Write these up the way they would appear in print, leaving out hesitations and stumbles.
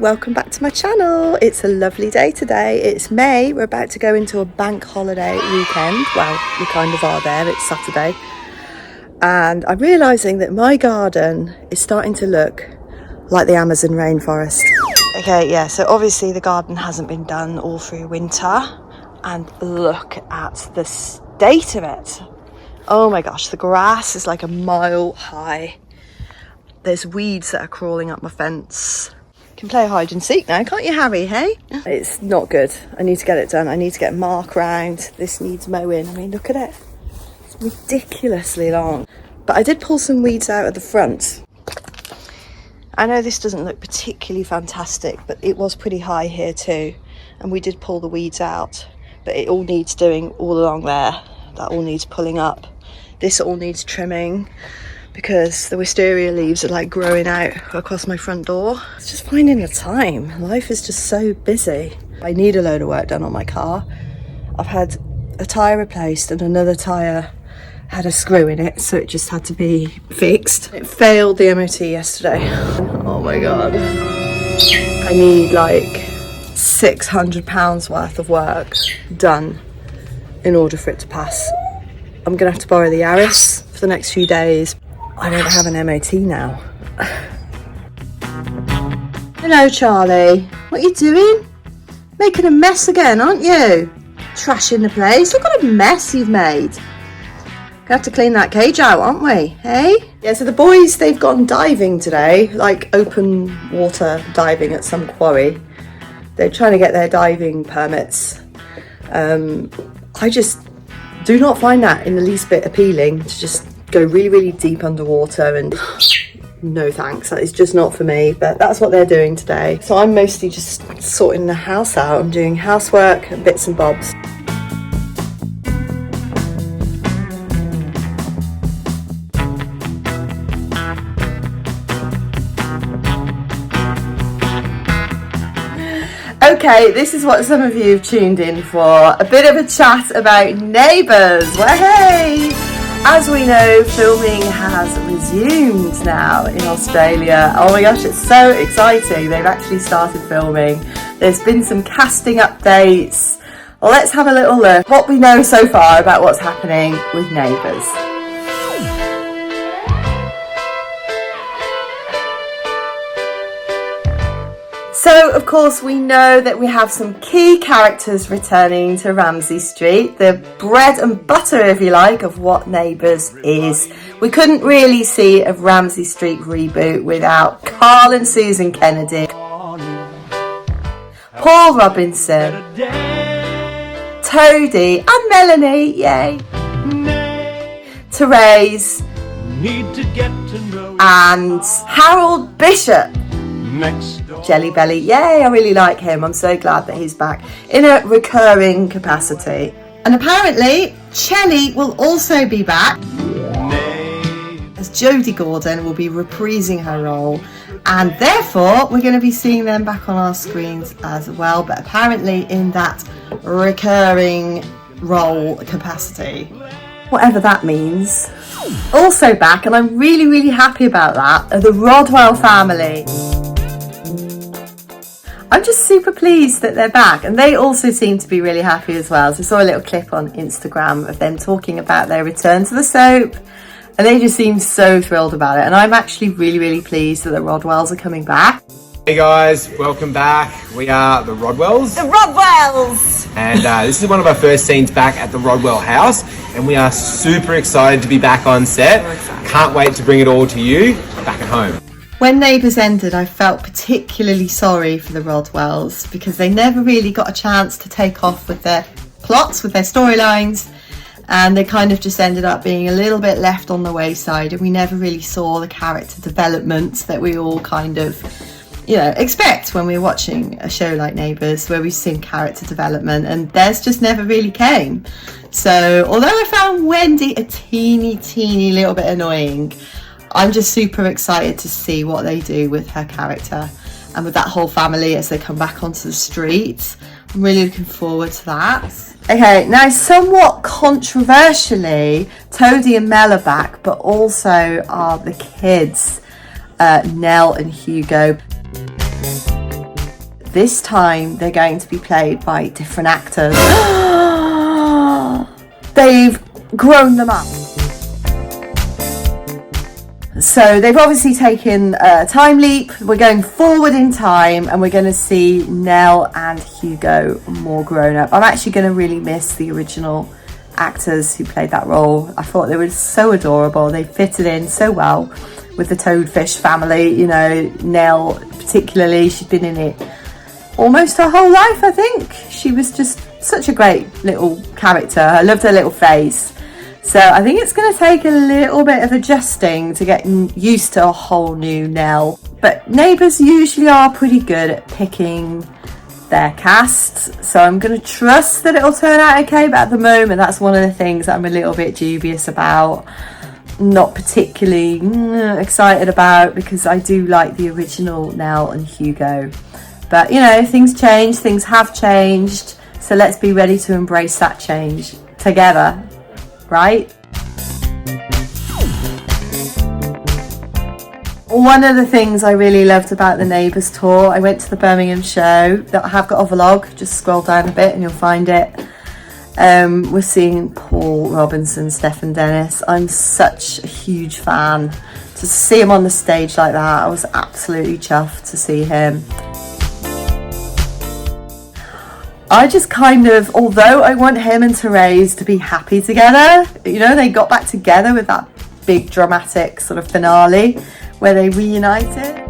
welcome back to my channel. It's a lovely day today. It's May. We're about to go into a bank holiday weekend. Well, we kind of are there. It's Saturday. And I'm realising that my garden is starting to look like the Amazon rainforest. Okay, yeah, so obviously the garden hasn't been done all through winter. And look at the state of it. Oh my gosh, the grass is like a mile high. There's weeds that are crawling up my fence. Can play hide and seek now, can't you, Harry, hey? It's not good. I need to get it done. I need to get a mark round. This needs mowing. I mean, look at it. It's ridiculously long. But I did pull some weeds out at the front. I know this doesn't look particularly fantastic, but it was pretty high here too. And we did pull the weeds out. But it all needs doing all along there. That all needs pulling up. This all needs trimming, because the wisteria leaves are like growing out across my front door. It's just finding the time. Life is just so busy. I need a load of work done on my car. I've had a tyre replaced and another tyre had a screw in it, so it just had to be fixed. It failed the MOT yesterday. Oh my God. I need like £600 worth of work done in order for it to pass. I'm gonna have to borrow the Yaris for the next few days. I don't have an MOT now. Hello, Charlie. What are you doing? Making a mess again, aren't you? Trashing the place. Look what a mess you've made. Gonna have to clean that cage out, aren't we? Hey? Yeah, so the boys, they've gone diving today, like open water diving at some quarry. They're trying to get their diving permits. I just do not find that in the least bit appealing, to just go really, really deep underwater, and no thanks, that is just not for me. But that's what they're doing today. So I'm mostly just sorting the house out. I'm doing housework and bits and bobs. Okay, this is what some of you have tuned in for. A bit of a chat about Neighbours. Well, hey! As we know, filming has resumed now in Australia. Oh my gosh, it's so exciting. They've actually started filming. There's been some casting updates. Well, let's have a little look what we know so far about what's happening with Neighbours. So, of course, we know that we have some key characters returning to Ramsay Street, the bread and butter, if you like, of what Neighbours is. We couldn't really see a Ramsay Street reboot without Karl and Susan Kennedy, Paul Robinson, Toadie and Melanie, yay, Therese, and Harold Bishop. Jelly Belly, yay, I really like him. I'm so glad that he's back in a recurring capacity. And apparently Chelly will also be back, as Jodie Gordon will be reprising her role, and therefore we're going to be seeing them back on our screens as well, but apparently in that recurring role capacity, whatever that means. Also back, and I'm really, really happy about that, are the Rodwell family. I'm just super pleased that they're back, and they also seem to be really happy as well. So I saw a little clip on Instagram of them talking about their return to the soap, and they just seem so thrilled about it. And I'm actually really, really pleased that the Rodwells are coming back. Hey guys, welcome back. We are the Rodwells. The Rodwells! And this is one of our first scenes back at the Rodwell house, and we are super excited to be back on set. Can't wait to bring it all to you back at home. When Neighbours ended, I felt particularly sorry for the Rodwells, because they never really got a chance to take off with their plots, with their storylines, and they kind of just ended up being a little bit left on the wayside, and we never really saw the character development that we all kind of, you know, expect when we're watching a show like Neighbours, where we've seen character development, and theirs just never really came. So although I found Wendy a teeny little bit annoying, I'm just super excited to see what they do with her character and with that whole family as they come back onto the street. I'm really looking forward to that. Okay, now somewhat controversially, Toadie and Mel are back, but also are the kids, Nell and Hugo. this time they're going to be played by different actors. They've grown them up. So they've obviously taken a time leap. We're going forward in time and we're going to see Nell and Hugo more grown up. I'm actually going to really miss the original actors who played that role. I thought they were so adorable. They fitted in so well with the Toadfish family. You know, Nell particularly, she's been in it almost her whole life, I think. She was just such a great little character. I loved her little face. So I think it's going to take a little bit of adjusting to get used to a whole new Nell. But Neighbours usually are pretty good at picking their casts, so I'm going to trust that it'll turn out okay. But at the moment, that's one of the things that I'm a little bit dubious about. Not particularly excited about, because I do like the original Nell and Hugo. But, you know, things change, things have changed. So let's be ready to embrace that change together, right? One of the things I really loved about the Neighbours tour, I went to the Birmingham show. I have got a vlog, just scroll down a bit and you'll find it. We're seeing Paul Robinson, Stephen Dennis. I'm such a huge fan. To see him on the stage like that, I was absolutely chuffed to see him. I just kind of, although I want him and Therese to be happy together, you know, they got back together with that big dramatic sort of finale where they reunited.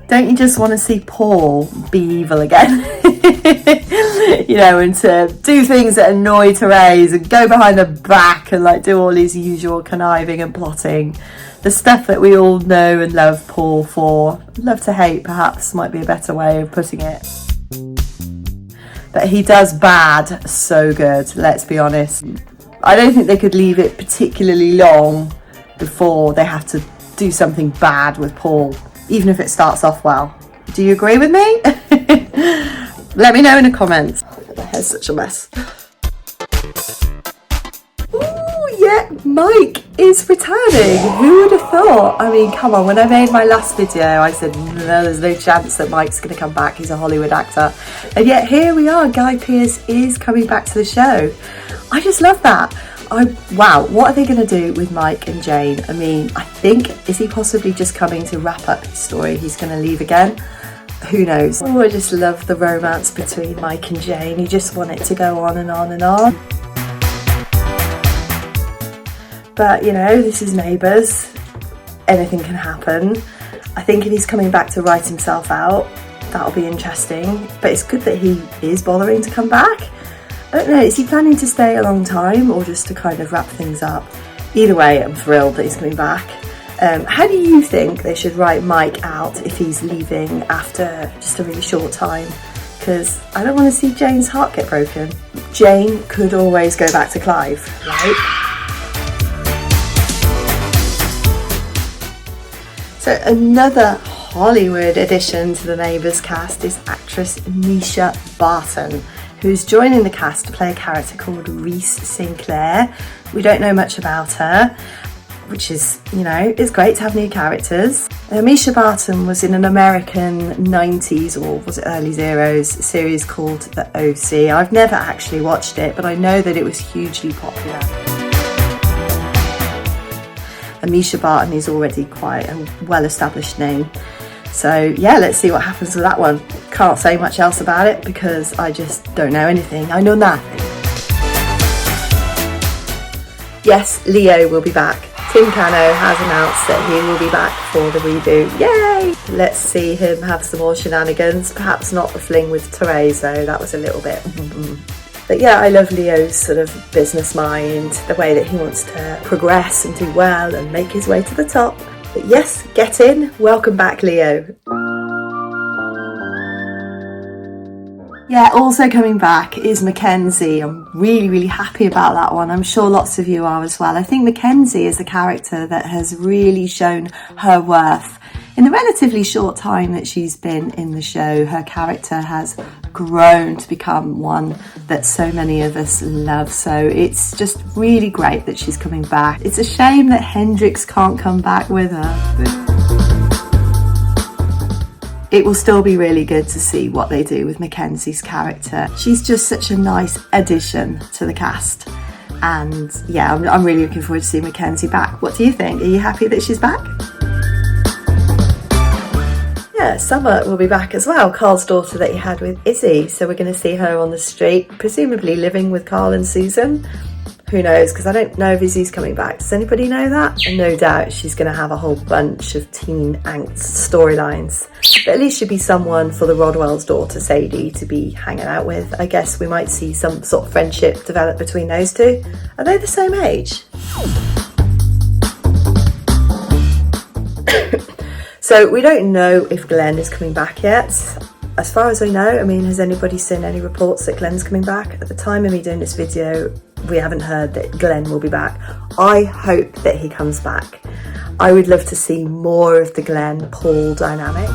Don't you just want to see Paul be evil again? You know, and to do things that annoy Therese and go behind her back and like do all his usual conniving and plotting. The stuff that we all know and love Paul for. Love to hate, perhaps, might be a better way of putting it. But he does bad so good, let's be honest. I don't think they could leave it particularly long before they have to do something bad with Paul, even if it starts off well. Do you agree with me? Let me know in the comments. My hair's such a mess. Yeah, Mike is returning. Who would have thought? I mean, come on, when I made my last video, I said, no, there's no chance that Mike's going to come back. He's a Hollywood actor. And yet here we are. Guy Pearce is coming back to the show. I just love that. Wow, what are they going to do with Mike and Jane? I mean, I think, is he possibly just coming to wrap up his story? He's going to leave again? Who knows? Oh, I just love the romance between Mike and Jane. You just want it to go on and on and on. But, you know, this is Neighbours. Anything can happen. I think if he's coming back to write himself out, that'll be interesting. But it's good that he is bothering to come back. I don't know, is he planning to stay a long time or just to kind of wrap things up? Either way, I'm thrilled that he's coming back. How do you think they should write Mike out if he's leaving after just a really short time? Because I don't want to see Jane's heart get broken. Jane could always go back to Clive, right? So another Hollywood addition to the Neighbours cast is actress Misha Barton, who's joining the cast to play a character called Reese Sinclair. We don't know much about her, which is, you know, it's great to have new characters. Misha Barton was in an American 90s or was it early zeros series called The OC. I've never actually watched it, but I know that it was hugely popular. And Misha Barton is already quite a well-established name. So yeah, let's see what happens with that one. Can't say much else about it because I just don't know anything. I know nothing. Yes, Leo will be back. Tim Cano has announced that he will be back for the reboot. Yay! Let's see him have some more shenanigans. Perhaps not the fling with Therese though, that was a little bit... But yeah, I love Leo's sort of business mind, the way that he wants to progress and do well and make his way to the top. But yes, get in. Welcome back, Leo. Yeah, also coming back is Mackenzie. I'm really, really happy about that one. I'm sure lots of you are as well. I think Mackenzie is a character that has really shown her worth. In the relatively short time that she's been in the show, her character has grown to become one that so many of us love. So it's just really great that she's coming back. It's a shame that Hendrix can't come back with her. it will still be really good to see what they do with Mackenzie's character. She's just such a nice addition to the cast. And yeah, I'm really looking forward to seeing Mackenzie back. What do you think? Are you happy that she's back? Yeah, Summer will be back as well, Karl's daughter that he had with Izzy. So we're going to see her on the street, presumably living with Karl and Susan. Who knows, because I don't know if Izzy's coming back. Does anybody know that? And no doubt she's going to have a whole bunch of teen angst storylines. But at least she'd be someone for the Rodwell's daughter, Sadie, to be hanging out with. I guess we might see some sort of friendship develop between those two. Are they the same age? So we don't know if Glenn is coming back yet. As far as I know, I mean, has anybody seen any reports that Glenn's coming back? At the time of me doing this video, we haven't heard that Glenn will be back. I hope that he comes back. I would love to see more of the Glenn-Paul dynamic.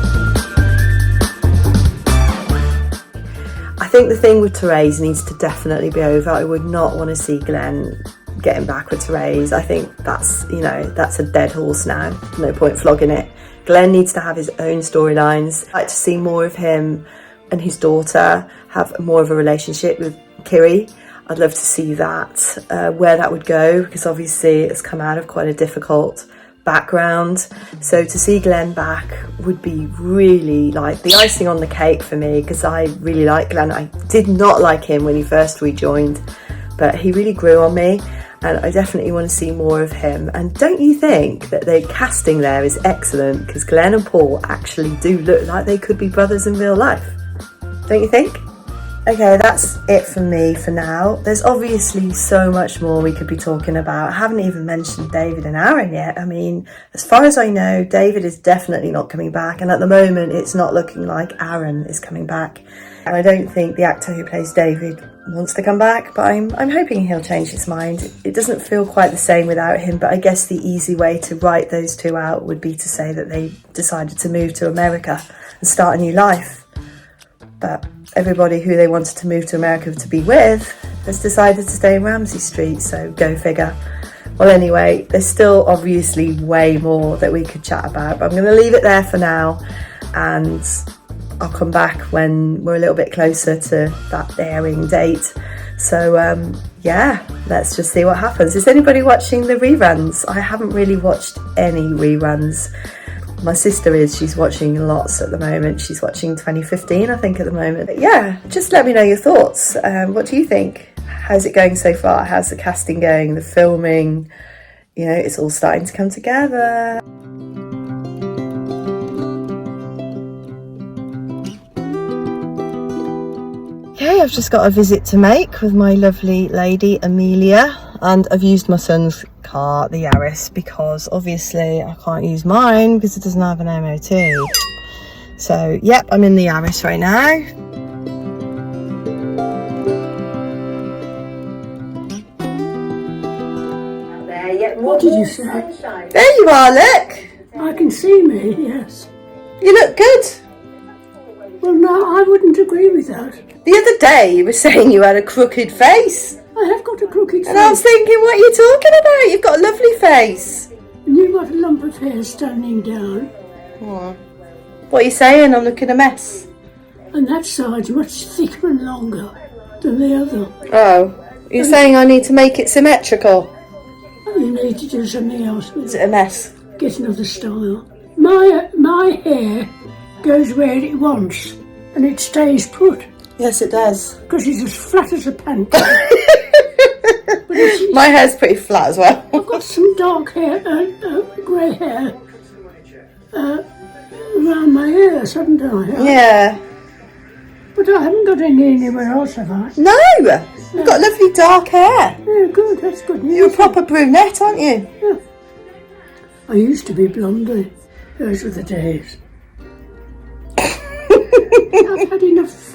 I think the thing with Therese needs to definitely be over. I would not want to see Glenn getting back with Therese. I think that's, you know, that's a dead horse now. No point flogging it. Glenn needs to have his own storylines. I'd like to see more of him and his daughter have more of a relationship with Kiri. I'd love to see that, where that would go, because obviously it's come out of quite a difficult background. So to see Glenn back would be really like the icing on the cake for me, because I really like Glenn. I did not like him when he first rejoined, but he really grew on me. And I definitely want to see more of him. And don't you think that the casting there is excellent? Because Glenn and Paul actually do look like they could be brothers in real life. Don't you think? Okay, that's it from me for now. There's obviously so much more we could be talking about. I haven't even mentioned David and Aaron yet. I mean, as far as I know, David is definitely not coming back. And at the moment, it's not looking like Aaron is coming back. And I don't think the actor who plays David wants to come back, but I'm hoping he'll change his mind. It doesn't feel quite the same without him, but I guess the easy way to write those two out would be to say that they decided to move to America and start a new life. But everybody who they wanted to move to America to be with has decided to stay in Ramsay Street, so go figure. Well, anyway, there's still obviously way more that we could chat about, but I'm going to leave it there for now, and I'll come back when we're a little bit closer to that airing date. So yeah, let's just see what happens. Is anybody watching the reruns? I haven't really watched any reruns. My sister is, she's watching lots at the moment. She's watching 2015, I think, at the moment. But yeah, just let me know your thoughts. What do you think? How's it going so far? How's the casting going? The filming? You know, it's all starting to come together. Okay, I've just got a visit to make with my lovely lady Amelia, and I've used my son's car, the Yaris, because obviously I can't use mine because it doesn't have an MOT. So yep, I'm in the Yaris right now. What did you say? There you are, look! I can see me, yes. You look good. Well, no, I wouldn't agree with that. The other day you were saying you had a crooked face. I have got a crooked face. And I was thinking, what are you talking about? You've got a lovely face. And you've got a lump of hair standing down. Oh. What are you saying? I'm looking a mess. And that side's much thicker and longer than the other. Oh, you're saying I need to make it symmetrical? You need to do something else with Is it a mess? Get another style. My hair goes where it wants and it stays put. Yes, it does. Because it's as flat as a pancake. My hair's pretty flat as well. I've got some dark hair, grey hair around my ears, haven't I? Yeah. But I haven't got any anywhere else, have I? No! You've got lovely dark hair. Yeah, good, that's good news. You're a proper brunette, aren't you? Yeah. I used to be blondie. Those were the days. I've had enough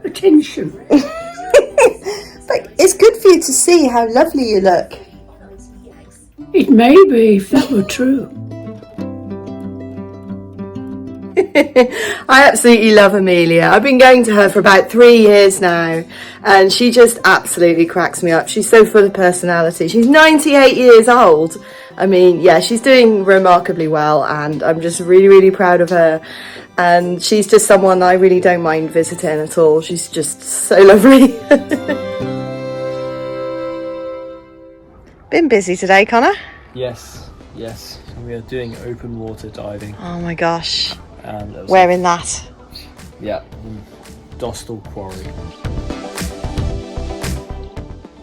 attention. But it's good for you to see how lovely you look. It may be, if that were true. I absolutely love Amelia. I've been going to her for about 3 years now, and she just absolutely cracks me up. She's so full of personality. She's 98 years old. I mean, yeah, she's doing remarkably well, and I'm just really, really proud of her. And she's just someone I really don't mind visiting at all. She's just so lovely. Been busy today, Connor? Yes. We are doing open water diving. Oh my gosh. And Where in that? Yeah, in Dostal Quarry.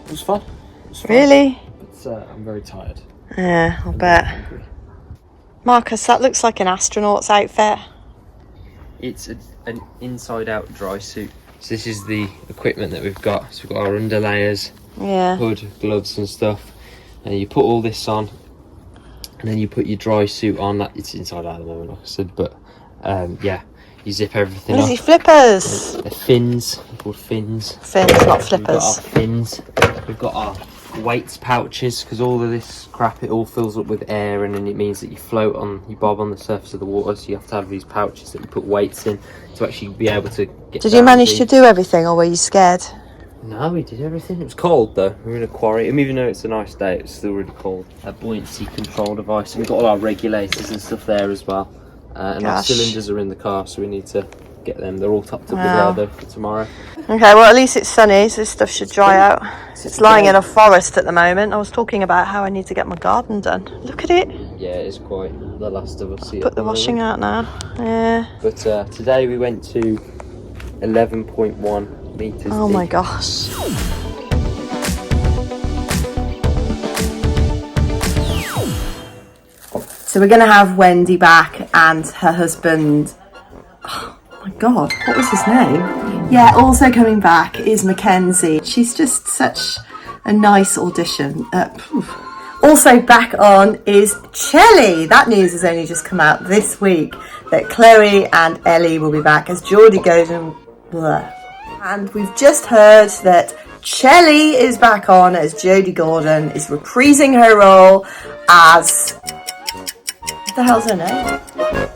It was fun. Really? But I'm very tired. Yeah, I'll bet. Hungry. Marcus, that looks like an astronaut's outfit. It's an inside-out dry suit. So this is the equipment that we've got. So we've got our underlayers, Yeah. hood, gloves and stuff. And you put all this on, and then you put your dry suit on. That it's inside out at the moment, like I said. But yeah, you zip everything What up. is he, flippers? They're fins. They're called fins. Fins, not We've got our flippers. fins. We've got our weights pouches, because all of this crap, it all fills up with air, and then it means that you float on, you bob on the surface of the water. So you have to have these pouches that you put weights in to actually be able to get. Did you manage to do everything, or were you scared? No, we did everything. It was cold though. We were in a quarry, and even though it's a nice day, it's still really cold. A buoyancy control device, and we've got all our regulators and stuff there as well. And our Gosh. cylinders are in the car, so we need to get them. They're all topped up Wow. with leather for tomorrow. Okay, well at least it's sunny, so this stuff should dry out. It's lying in a forest at the moment. I was talking about how I need to get my garden done. Look at it. Yeah, it's quite the last of us. Put the washing out now. Yeah. But today we went to 11.1 meters. Oh my deep. gosh. So we're going to have Wendy back and her husband. Oh my God, what was his name? Yeah, also coming back is Mackenzie. She's just such a nice audition. Also back on is Chelly. That news has only just come out this week that Chloe and Ellie will be back as Geordie goes and blah. And we've just heard that Chelly is back on as Jodie Gordon, is reprising her role as... What the hell's her name?